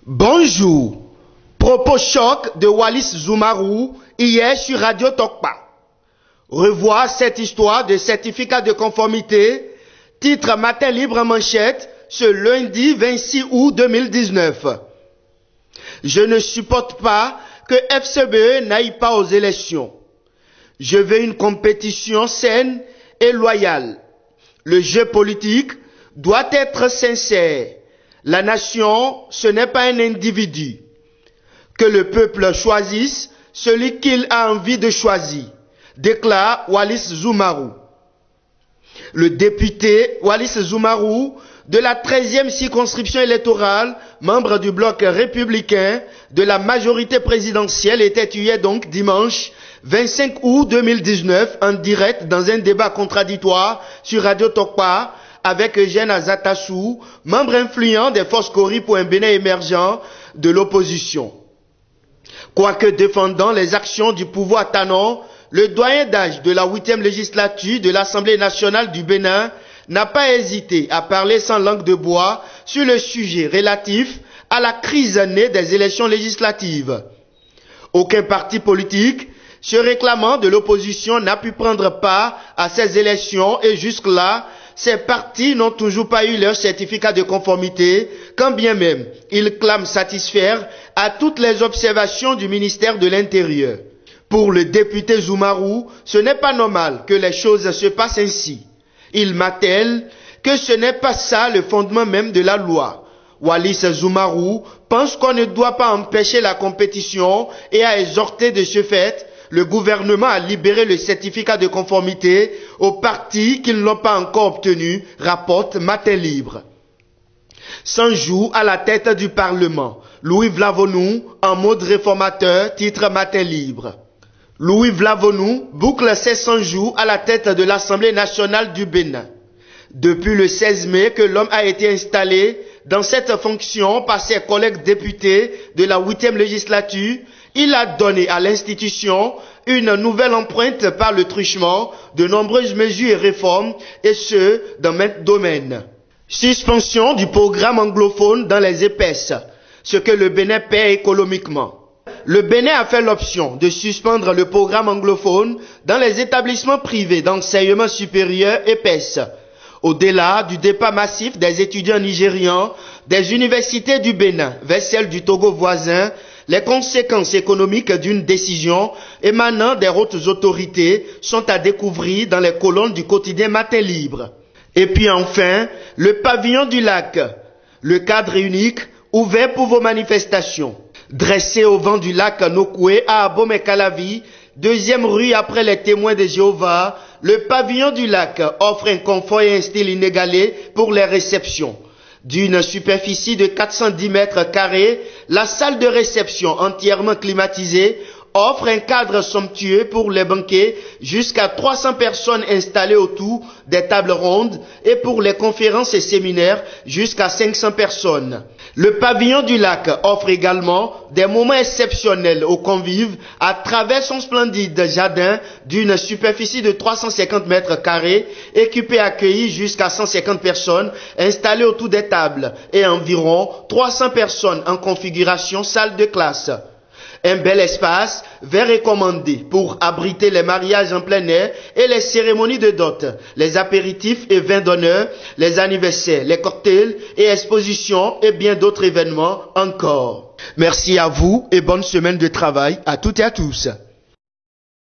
Bonjour. Propos choc de Wallis Zoumarou hier sur Radio Tokpa. Revois cette histoire de certificat de conformité. Titre Matin Libre en manchette ce lundi 26 août 2019. Je ne supporte pas que FCBE n'aille pas aux élections. Je veux une compétition saine et loyale. Le jeu politique doit être sincère. La nation, ce n'est pas un individu. Que le peuple choisisse celui qu'il a envie de choisir, déclare Wallis Zoumarou. Le député Wallis Zoumarou de la 13e circonscription électorale, membre du bloc républicain de la majorité présidentielle, était hier donc dimanche 25 août 2019 en direct dans un débat contradictoire sur Radio Tokpa avec Eugène Azatassou, membre influent des forces Cori pour un Bénin émergent de l'opposition. Quoique défendant les actions du pouvoir Tanon, le doyen d'âge de la 8e législature de l'Assemblée nationale du Bénin n'a pas hésité à parler sans langue de bois sur le sujet relatif à la crise née des élections législatives. Aucun parti politique se réclamant de l'opposition n'a pu prendre part à ces élections et jusque-là, ces partis n'ont toujours pas eu leur certificat de conformité, quand bien même ils clament satisfaire à toutes les observations du ministère de l'Intérieur. Pour le député Zoumarou, ce n'est pas normal que les choses se passent ainsi. Il martèle que ce n'est pas ça le fondement même de la loi. Wallis Zoumarou pense qu'on ne doit pas empêcher la compétition et a exhorté de ce fait le gouvernement a libéré le certificat de conformité aux partis qui ne l'ont pas encore obtenu, rapporte Matin Libre. 100 jours à la tête du Parlement. Louis Vlavonou, en mode réformateur, titre Matin Libre. Louis Vlavonou boucle ses 100 jours à la tête de l'Assemblée nationale du Bénin. Depuis le 16 mai que l'homme a été installé dans cette fonction par ses collègues députés de la 8e législature, il a donné à l'institution une nouvelle empreinte par le truchement de nombreuses mesures et réformes, et ce, dans maints domaines. Suspension du programme anglophone dans les épaisses, ce que le Bénin perd économiquement. Le Bénin a fait l'option de suspendre le programme anglophone dans les établissements privés d'enseignement supérieur épaisses. Au-delà du départ massif des étudiants nigérians des universités du Bénin vers celles du Togo voisin, les conséquences économiques d'une décision émanant des hautes autorités sont à découvrir dans les colonnes du quotidien Matin Libre. Et puis enfin, le pavillon du lac, le cadre unique ouvert pour vos manifestations. Dressé au vent du lac Nokoué à Abomey-Calavi, 2e rue après les témoins de Jéhovah, le pavillon du lac offre un confort et un style inégalé pour les réceptions. D'une superficie de 410 mètres carrés, la salle de réception entièrement climatisée offre un cadre somptueux pour les banquets, jusqu'à 300 personnes installées autour des tables rondes, et pour les conférences et séminaires, jusqu'à 500 personnes. Le pavillon du lac offre également des moments exceptionnels aux convives à travers son splendide jardin d'une superficie de 350 mètres carrés et qui peut accueillir jusqu'à 150 personnes installées autour des tables et environ 300 personnes en configuration salle de classe. Un bel espace vert recommandé pour abriter les mariages en plein air et les cérémonies de dot, les apéritifs et vins d'honneur, les anniversaires, les cocktails et expositions et bien d'autres événements encore. Merci à vous et bonne semaine de travail à toutes et à tous.